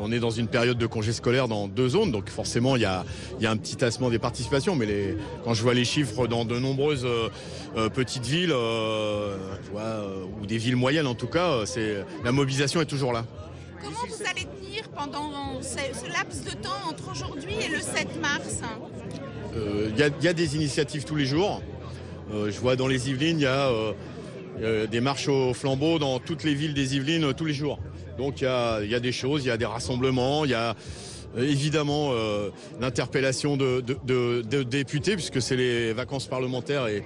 on est dans une période de congé scolaire dans 2 zones, donc forcément il y a un petit tassement des participations, mais quand je vois les chiffres dans de nombreuses petites villes, ou des villes moyennes en tout cas, la mobilisation est toujours là. Comment vous allez tenir pendant ce laps de temps entre aujourd'hui et le 7 mars ? Il y a des initiatives tous les jours. Je vois dans les Yvelines, il y a des marches au flambeau dans toutes les villes des Yvelines tous les jours. Donc il y a des choses, il y a des rassemblements, il y a évidemment l'interpellation de députés puisque c'est les vacances parlementaires et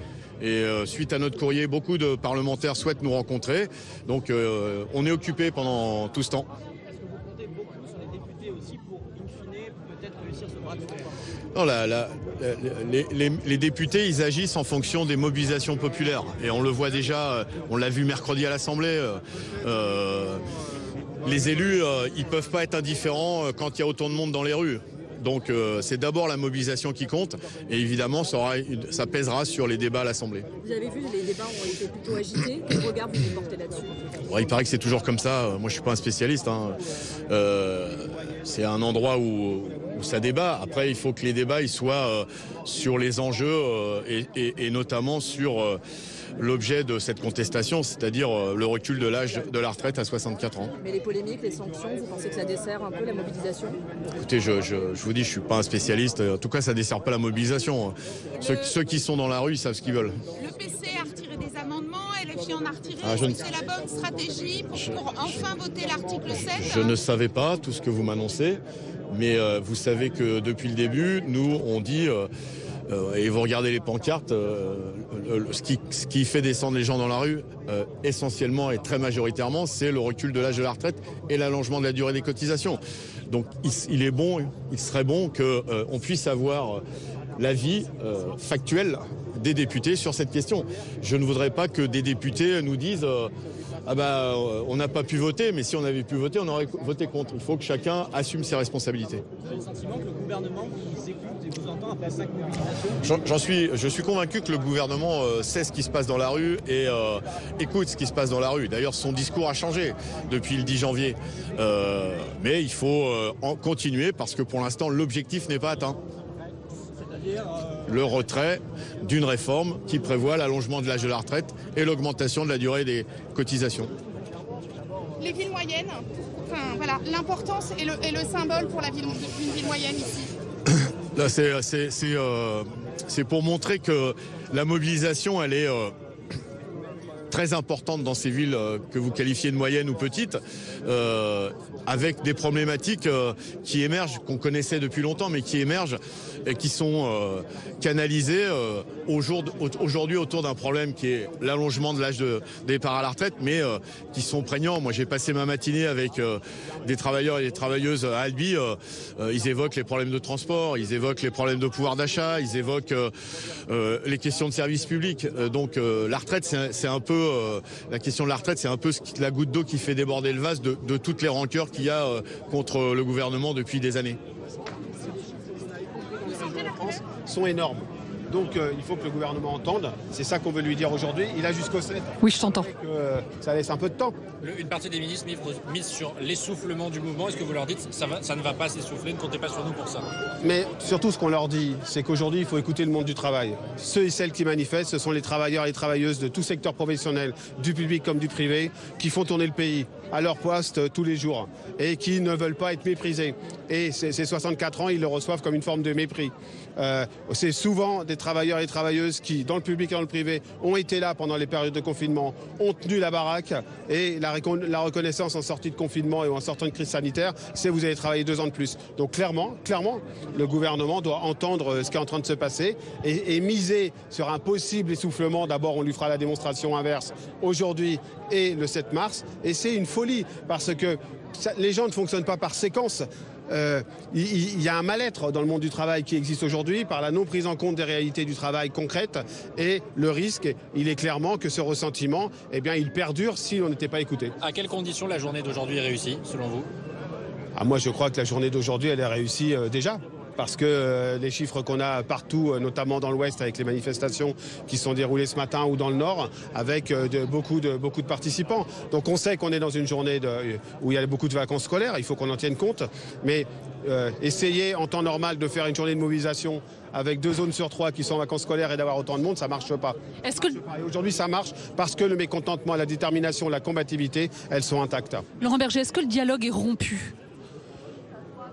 suite à notre courrier, beaucoup de parlementaires souhaitent nous rencontrer. Donc on est occupé pendant tout ce temps. Est-ce que vous comptez beaucoup sur les députés aussi pour, in fine, peut-être réussir ce bras de fer ? Non, les députés, ils agissent en fonction des mobilisations populaires. Et on le voit déjà, on l'a vu mercredi à l'Assemblée. Les élus, ils ne peuvent pas être indifférents quand il y a autant de monde dans les rues. Donc c'est d'abord la mobilisation qui compte et évidemment ça pèsera sur les débats à l'Assemblée. Vous avez vu, les débats ont été plutôt agités. Quel regard vous portez là-dessus ? Il paraît que c'est toujours comme ça. Moi je suis pas un spécialiste. C'est un endroit où ça débat. Après il faut que les débats ils soient sur les enjeux et notamment sur l'objet de cette contestation, c'est-à-dire le recul de l'âge de la retraite à 64 ans. Mais les polémiques, les sanctions, vous pensez que ça dessert un peu la mobilisation ? Écoutez, je vous dis, je suis pas un spécialiste. En tout cas, ça dessert pas la mobilisation. Ceux qui sont dans la rue, ils savent ce qu'ils veulent. Le PC a retiré des amendements, LFI en a retiré. C'est la bonne stratégie pour enfin voter l'article 7 ? Je ne savais pas tout ce que vous m'annoncez, mais vous savez que depuis le début, nous, on dit... et vous regardez les pancartes, ce qui fait descendre les gens dans la rue, essentiellement et très majoritairement, c'est le recul de l'âge de la retraite et l'allongement de la durée des cotisations. Donc il serait bon qu'on puisse avoir l'avis factuel des députés sur cette question. Je ne voudrais pas que des députés nous disent on n'a pas pu voter, mais si on avait pu voter, on aurait voté contre. Il faut que chacun assume ses responsabilités. Vous avez le sentiment que le gouvernement vous écoute et vous entend après 5 mobilisations ? Je suis convaincu que le gouvernement sait ce qui se passe dans la rue et écoute ce qui se passe dans la rue. D'ailleurs, son discours a changé depuis le 10 janvier. Mais il faut continuer parce que pour l'instant, l'objectif n'est pas atteint. Le retrait d'une réforme qui prévoit l'allongement de l'âge de la retraite et l'augmentation de la durée des cotisations. Les villes moyennes, l'importance et le symbole pour d'une ville moyenne ici. Là, c'est pour montrer que la mobilisation, elle est très importante dans ces villes que vous qualifiez de moyennes ou petites, avec des problématiques qui émergent, qu'on connaissait depuis longtemps, mais qui émergent et qui sont canalisées aujourd'hui autour d'un problème qui est l'allongement de l'âge de départ à la retraite, mais qui sont prégnants. Moi, j'ai passé ma matinée avec des travailleurs et des travailleuses à Albi. Ils évoquent les problèmes de transport, ils évoquent les problèmes de pouvoir d'achat, ils évoquent les questions de services publics. Donc la retraite, c'est un peu la question de la retraite, c'est un peu la goutte d'eau qui fait déborder le vase de toutes les rancœurs qu'il y a contre le gouvernement depuis des années. Sont énormes. Donc il faut que le gouvernement entende. C'est ça qu'on veut lui dire aujourd'hui. Il a jusqu'au 7. Oui, je t'entends. Ça laisse un peu de temps. Une partie des ministres mise sur l'essoufflement du mouvement. Est-ce que vous leur dites ça ne va pas s'essouffler, ne comptez pas sur nous pour ça ? Mais surtout, ce qu'on leur dit, c'est qu'aujourd'hui, il faut écouter le monde du travail. Ceux et celles qui manifestent, ce sont les travailleurs et les travailleuses de tout secteur professionnel, du public comme du privé, qui font tourner le pays à leur poste tous les jours et qui ne veulent pas être méprisés. Et ces 64 ans, ils le reçoivent comme une forme de mépris. C'est souvent des travailleurs et travailleuses qui, dans le public et dans le privé, ont été là pendant les périodes de confinement, ont tenu la baraque et la reconnaissance en sortie de confinement et en sortant de crise sanitaire, c'est vous allez travailler 2 ans de plus. Donc clairement, le gouvernement doit entendre ce qui est en train de se passer et miser sur un possible essoufflement. D'abord, on lui fera la démonstration inverse aujourd'hui et le 7 mars. Et c'est une folie parce que les gens ne fonctionnent pas par séquence. Il y a un mal-être dans le monde du travail qui existe aujourd'hui par la non prise en compte des réalités du travail concrètes et le risque, il est clairement que ce ressentiment, il perdure si on n'était pas écouté. À quelles conditions la journée d'aujourd'hui est réussie, selon vous ? Moi, je crois que la journée d'aujourd'hui, elle est réussie déjà. parce que les chiffres qu'on a partout, notamment dans l'Ouest avec les manifestations qui sont déroulées ce matin ou dans le Nord, avec beaucoup de participants. Donc on sait qu'on est dans une journée où il y a beaucoup de vacances scolaires, il faut qu'on en tienne compte, mais essayer en temps normal de faire une journée de mobilisation avec 2 zones sur 3 qui sont en vacances scolaires et d'avoir autant de monde, ça ne marche pas. Est-ce que... Aujourd'hui, ça marche parce que le mécontentement, la détermination, la combativité, elles sont intactes. Laurent Berger, est-ce que le dialogue est rompu ?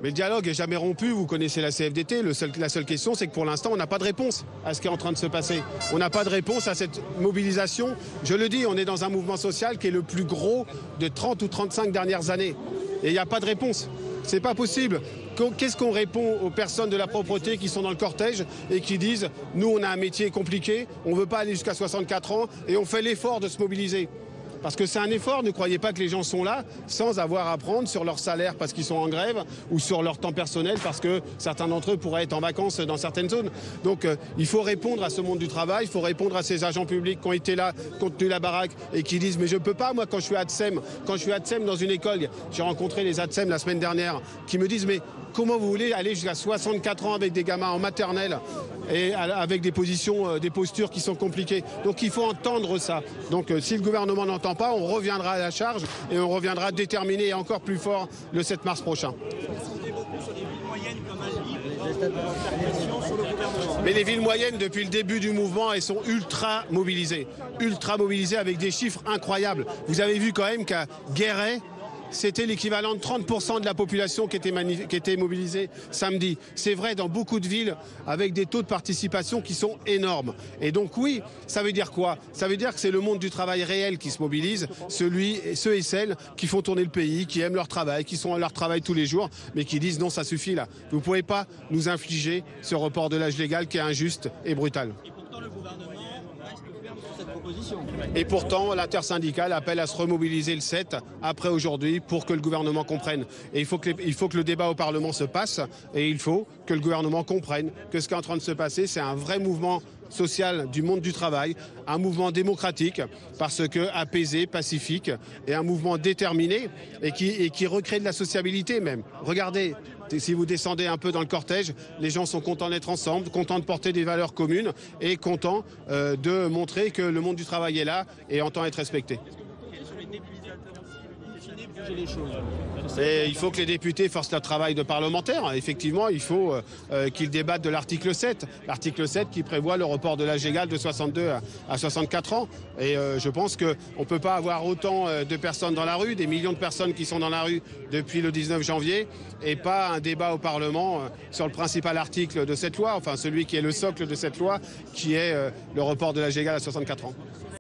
Mais le dialogue n'est jamais rompu, vous connaissez la CFDT, la seule question c'est que pour l'instant on n'a pas de réponse à ce qui est en train de se passer. On n'a pas de réponse à cette mobilisation. Je le dis, on est dans un mouvement social qui est le plus gros de 30 ou 35 dernières années. Et il n'y a pas de réponse. C'est pas possible. Qu'est-ce qu'on répond aux personnes de la propreté qui sont dans le cortège et qui disent « Nous, on a un métier compliqué, on ne veut pas aller jusqu'à 64 ans et on fait l'effort de se mobiliser ». Parce que c'est un effort, ne croyez pas que les gens sont là sans avoir à prendre sur leur salaire parce qu'ils sont en grève ou sur leur temps personnel parce que certains d'entre eux pourraient être en vacances dans certaines zones. Donc il faut répondre à ce monde du travail, il faut répondre à ces agents publics qui ont été là, qui ont tenu la baraque et qui disent mais je ne peux pas moi quand je suis à Atsem, dans une école, j'ai rencontré les Atsem la semaine dernière qui me disent mais comment vous voulez aller jusqu'à 64 ans avec des gamins en maternelle et avec des postures qui sont compliquées. Donc il faut entendre ça. Donc si le gouvernement n'entend pas, on reviendra à la charge et on reviendra déterminé et encore plus fort le 7 mars prochain. Mais les villes moyennes, depuis le début du mouvement, elles sont ultra mobilisées avec des chiffres incroyables. Vous avez vu quand même qu'à Guéret, c'était l'équivalent de 30% de la population qui était mobilisée samedi. C'est vrai dans beaucoup de villes avec des taux de participation qui sont énormes. Et donc oui, ça veut dire quoi? Ça veut dire que c'est le monde du travail réel qui se mobilise, ceux et celles qui font tourner le pays, qui aiment leur travail, qui sont à leur travail tous les jours, mais qui disent non, ça suffit là. Vous ne pouvez pas nous infliger ce report de l'âge légal qui est injuste et brutal. Et pourtant, l'intersyndicale appelle à se remobiliser le 7 après aujourd'hui pour que le gouvernement comprenne. Et il faut que le débat au Parlement se passe et il faut que le gouvernement comprenne que ce qui est en train de se passer, c'est un vrai mouvement social du monde du travail, un mouvement démocratique parce que apaisé, pacifique et un mouvement déterminé et qui recrée de la sociabilité même. Regardez, si vous descendez un peu dans le cortège, les gens sont contents d'être ensemble, contents de porter des valeurs communes et contents de montrer que le monde du travail est là et entend être respecté. Et il faut que les députés fassent leur travail de parlementaire. Effectivement, il faut qu'ils débattent de l'article 7. L'article 7 qui prévoit le report de l'âge légal de 62 à 64 ans. Et je pense qu'on ne peut pas avoir autant de personnes dans la rue, des millions de personnes qui sont dans la rue depuis le 19 janvier, et pas un débat au Parlement sur le principal article de cette loi, enfin celui qui est le socle de cette loi, qui est le report de l'âge légal à 64 ans.